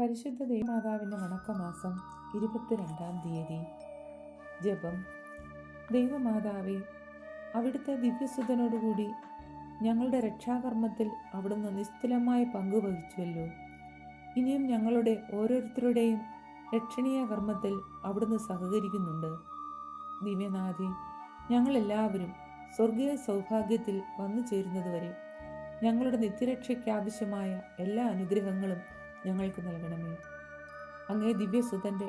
പരിശുദ്ധ ദൈവമാതാവിൻ്റെ വണക്കമാസം 22-ാം തീയതി. ജപം. ദൈവമാതാവേ, അവിടുത്തെ ദിവ്യസുതനോടുകൂടി ഞങ്ങളുടെ രക്ഷാകർമ്മത്തിൽ അവിടുന്ന് നിസ്തുലമായ പങ്കുവഹിച്ചുവല്ലോ. ഇനിയും ഞങ്ങളുടെ ഓരോരുത്തരുടെയും രക്ഷണീയ കർമ്മത്തിൽ അവിടുന്ന് സഹകരിക്കുന്നുണ്ട്. ദിവ്യനാഥി, ഞങ്ങളെല്ലാവരും സ്വർഗീയ സൗഭാഗ്യത്തിൽ വന്നു ചേരുന്നതുവരെ ഞങ്ങളുടെ നിത്യരക്ഷയ്ക്കാവശ്യമായ എല്ലാ അനുഗ്രഹങ്ങളും ഞങ്ങൾക്ക് നൽകണമേ. അങ്ങേ ദിവ്യസുതൻ്റെ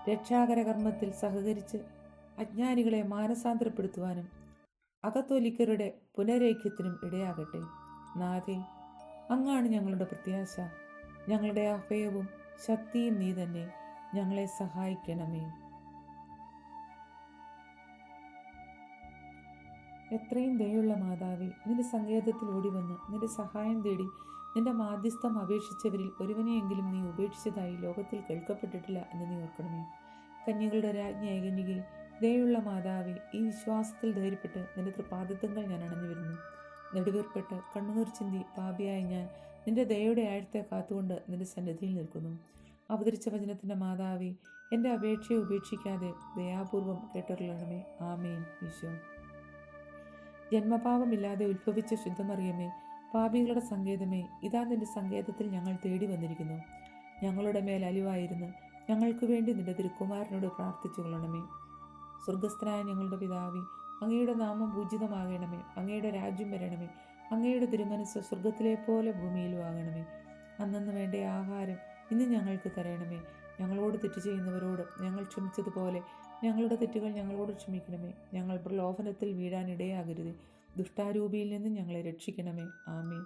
രക്ഷാകര കർമ്മത്തിൽ സഹകരിച്ച് അജ്ഞാനികളെ മാനസാന്തരപ്പെടുത്തുവാനും അകത്തോലിക്കരുടെ പുനരൈക്യത്തിനും ഇടയാകട്ടെ. നാഥേ, അങ്ങാണ് ഞങ്ങളുടെ പ്രത്യാശ, ഞങ്ങളുടെ അഭയവും ശക്തിയും നീ തന്നെ. ഞങ്ങളെ സഹായിക്കണമേ. എത്രയും ദയുള്ള മാതാവേ, നിന്റെ സങ്കേതത്തിൽ ഓടിവന്ന് നിന്റെ സഹായം തേടി നിന്റെ മാധ്യസ്ഥം അപേക്ഷിച്ചവരിൽ ഒരുവനെയെങ്കിലും നീ ഉപേക്ഷിച്ചതായി ലോകത്തിൽ കേൾക്കപ്പെട്ടിട്ടില്ല എന്ന് നീ ഓർക്കണമേ. കന്യകളുടെ രാജ്ഞിയായ കന്യകേ, ദയുള്ള മാതാവേ, ഈ വിശ്വാസത്തിൽ ധൈര്യപ്പെട്ട് നിന്റെ തൃപാദത്തങ്ങൾ ഞാൻ അണഞ്ഞു വരുന്നു. നെടുവീർപ്പെട്ട് കണ്ണുനീർ ചിന്തി പാപിയായ ഞാൻ നിന്റെ ദയയുടെ ആഴത്തെ കാത്തുകൊണ്ട് നിന്റെ സന്നിധിയിൽ നിൽക്കുന്നു. അവതരിച്ച വചനത്തിൻ്റെ മാതാവേ, എൻ്റെ അപേക്ഷയെ ഉപേക്ഷിക്കാതെ ദയാപൂർവം കേട്ടറിയണമേ. ആമേൻ. ഈശോ. ജന്മപാപമില്ലാതെ ഉത്ഭവിച്ച ശുദ്ധമറിയമേ, പാപികളുടെ സങ്കേതമേ, ഇതാ നിന്റെ സങ്കേതത്തിൽ ഞങ്ങൾ തേടി വന്നിരിക്കുന്നു. ഞങ്ങളുടെ മേൽ അലിവായിരുന്ന് ഞങ്ങൾക്ക് വേണ്ടി നിന്റെ തിരുക്കുമാരനോട് പ്രാർത്ഥിച്ചു കൊള്ളണമേ. സ്വർഗസ്ഥനായ ഞങ്ങളുടെ പിതാവേ, അങ്ങയുടെ നാമം പൂജിതമാകണമേ. അങ്ങയുടെ രാജ്യം വരണമേ. അങ്ങയുടെ തിരുമനസ്സ് സ്വർഗത്തിലെ പോലെ ഭൂമിയിലും ആകണമേ. അന്നന്ന് വേണ്ട ആഹാരം ഇന്ന് ഞങ്ങൾക്ക് തരണമേ. ഞങ്ങളോട് തെറ്റ് ചെയ്യുന്നവരോട് ഞങ്ങൾ ക്ഷമിച്ചതുപോലെ ഞങ്ങളുടെ തെറ്റുകൾ ഞങ്ങളോട് ക്ഷമിക്കണമേ. ഞങ്ങൾ പ്രലോഭനത്തിൽ വീഴാനിടയാകരുതേ. ദുഷ്ടാരൂപിയിൽ നിന്ന് ഞങ്ങളെ രക്ഷിക്കണമേ. ആമേൻ.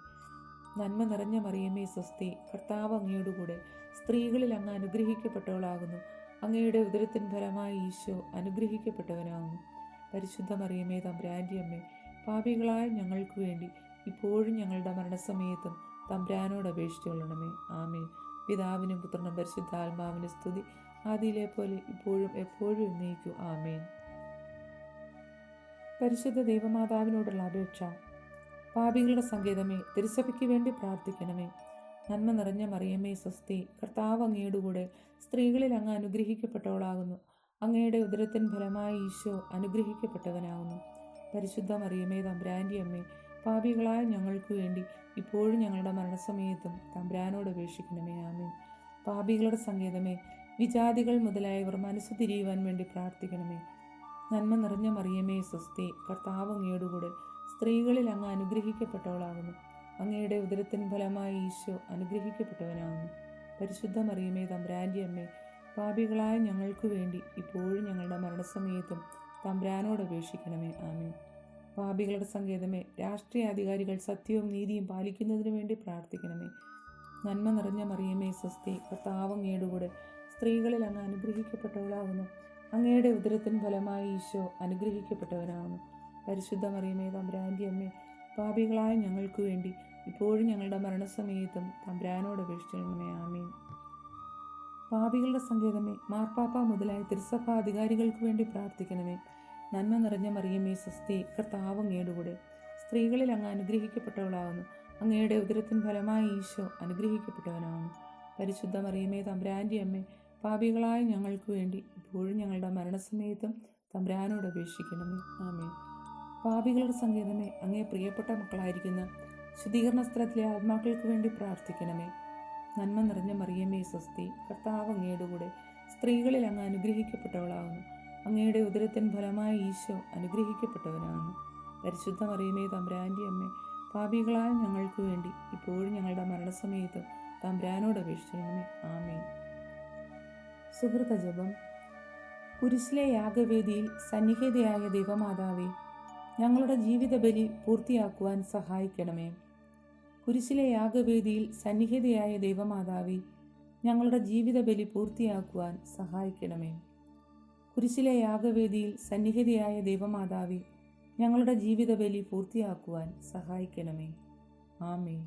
നന്മ നിറഞ്ഞ മറിയമേ സ്വസ്തി, കർത്താവ് അങ്ങയോടുകൂടെ സ്ത്രീകളിൽ അങ്ങ് അനുഗ്രഹിക്കപ്പെട്ടവളാകുന്നു. അങ്ങയുടെ ഉദരത്തിൻ ഫലമായി ഈശോ അനുഗ്രഹിക്കപ്പെട്ടവനാകുന്നു. പരിശുദ്ധ മറിയമേ, തമ്പുരാൻ്റെ അമ്മേ, പാപികളായ ഞങ്ങൾക്ക് വേണ്ടി ഇപ്പോഴും ഞങ്ങളുടെ മരണസമയത്തും തമ്പുരാനോട് അപേക്ഷിച്ചു കൊള്ളണമേ. ആമേൻ. പിതാവിനും പുത്രനും പരിശുദ്ധാത്മാവിനും സ്തുതി, ആദിയിലെ പോലെ ഇപ്പോഴും എപ്പോഴും എന്നേക്കും. ആമേൻ. പരിശുദ്ധ ദൈവമാതാവിനോടുള്ള അപേക്ഷ. പാപികളുടെ സങ്കേതമേ, തിരുസഭയ്ക്ക് വേണ്ടി പ്രാർത്ഥിക്കണമേ. നന്മ നിറഞ്ഞ മറിയമേ സ്വസ്തി, കർത്താവ് അങ്ങയോടുകൂടെ സ്ത്രീകളിൽ അങ്ങ് അനുഗ്രഹിക്കപ്പെട്ടവളാകുന്നു. അങ്ങയുടെ ഉദരത്തിൻ ഫലമായി ഈശോ അനുഗ്രഹിക്കപ്പെട്ടവനാകുന്നു. പരിശുദ്ധ മറിയമേ, തമ്പുരാൻ്റെ അമ്മേ, പാപികളായ ഞങ്ങൾക്ക് വേണ്ടി ഇപ്പോഴും ഞങ്ങളുടെ മരണസമയത്തും തമ്പുരാനോട് അപേക്ഷിക്കണമേ. ആമേൻ. പാപികളുടെ സങ്കേതമേ, വിജാതികൾ മുതലായവർ മനസ്സ് തിരിയുവാൻ വേണ്ടി പ്രാർത്ഥിക്കണമേ. നന്മ നിറഞ്ഞ മറിയമേ സ്വസ്തി, കർത്താവ് അങ്ങയോടുകൂടെ സ്ത്രീകളിൽ അങ്ങ് അനുഗ്രഹിക്കപ്പെട്ടവളാകുന്നു. അങ്ങയുടെ ഉദരത്തിൻ ഫലമായി ഈശോ അനുഗ്രഹിക്കപ്പെട്ടവനാകുന്നു. പരിശുദ്ധ മറിയമേ, തമ്പുരാൻ്റെ അമ്മേ, പാപികളായ ഞങ്ങൾക്ക് വേണ്ടി ഇപ്പോഴും ഞങ്ങളുടെ മരണസമയത്തും തമ്പുരാനോട് അപേക്ഷിക്കണമേ. ആമേൻ. പാപികളുടെ സങ്കേതമേ, രാഷ്ട്രീയ അധികാരികൾ സത്യവും നീതിയും പാലിക്കുന്നതിന് വേണ്ടി പ്രാർത്ഥിക്കണമേ. നന്മ നിറഞ്ഞ മറിയമേ സ്വസ്തി, കർത്താവ് അങ്ങയോടുകൂടെ സ്ത്രീകളിൽ അങ്ങ് അനുഗ്രഹിക്കപ്പെട്ടവളാകുന്നു. അങ്ങയുടെ ഉദരത്തിൻ ഫലമായി ഈശോ അനുഗ്രഹിക്കപ്പെട്ടവനാകുന്നു. പരിശുദ്ധ മറിയമേ, തമ്പുരാൻ്റെ അമ്മേ, പാപികളായ ഞങ്ങൾക്ക് വേണ്ടി ഇപ്പോഴും ഞങ്ങളുടെ മരണസമയത്തും തമ്പുരാനോട് അപേക്ഷിക്കണമേ. ആമേൻ. പാപികളുടെ സങ്കേതമേ, മാർപ്പാപ്പ മുതലായ തിരുസഭാ അധികാരികൾക്ക് വേണ്ടി പ്രാർത്ഥിക്കണമേ. നന്മ നിറഞ്ഞ മറിയമേ സ്വസ്തി, കർത്താവ് അങ്ങയോടുകൂടെ സ്ത്രീകളിൽ അങ്ങ് അനുഗ്രഹിക്കപ്പെട്ടവളാകുന്നു. അങ്ങയുടെ ഉദരത്തിൻ ഫലമായി ഈശോ അനുഗ്രഹിക്കപ്പെട്ടവനാകുന്നു. പരിശുദ്ധ മറിയമേ, തമ്പുരാൻ്റെ അമ്മേ, പാപികളായ ഞങ്ങൾക്ക് വേണ്ടി ഇപ്പോഴും ഞങ്ങളുടെ മരണസമയത്തും തമ്പുരാനോട് അപേക്ഷിക്കണമേ. ആമേൻ. പാപികളുടെ സങ്കേതമേ, അങ്ങേ പ്രിയപ്പെട്ട മക്കളായിരിക്കുന്ന ശുദ്ധീകരണ സ്ഥലത്തിലെ ആത്മാക്കൾക്ക് വേണ്ടി പ്രാർത്ഥിക്കണമേ. നന്മ നിറഞ്ഞ മറിയമേ സ്വസ്തി, കർത്താവ് അങ്ങയോടുകൂടെ സ്ത്രീകളിൽ അങ്ങ് അനുഗ്രഹിക്കപ്പെട്ടവളാകുന്നു. അങ്ങയുടെ ഉദരത്തിൻ ഫലമായി ഈശോ അനുഗ്രഹിക്കപ്പെട്ടവനാകുന്നു. പരിശുദ്ധ മറിയമേ, തമ്പുരാൻ്റെ അമ്മേ, പാപികളായ ഞങ്ങൾക്ക് വേണ്ടി ഇപ്പോഴും ഞങ്ങളുടെ മരണസമയത്തും തമ്പുരാനോട് അപേക്ഷിക്കണമേ. ആമേൻ. സുഹൃത ജപം. കുരിശിലെ യാഗവേദിയിൽ സന്നിഹിതയായ ദൈവമാതാവേ, ഞങ്ങളുടെ ജീവിത ബലി പൂർത്തിയാക്കുവാൻ സഹായിക്കണമേ. കുരിശിലെ യാഗവേദിയിൽ സന്നിഹിതയായ ദൈവമാതാവേ, ഞങ്ങളുടെ ജീവിത ബലി പൂർത്തിയാക്കുവാൻ സഹായിക്കണമേ. കുരിശിലെ യാഗവേദിയിൽ സന്നിഹിതയായ ദൈവമാതാവേ, ഞങ്ങളുടെ ജീവിത ബലി പൂർത്തിയാക്കുവാൻ സഹായിക്കണമേ. ആമേൻ.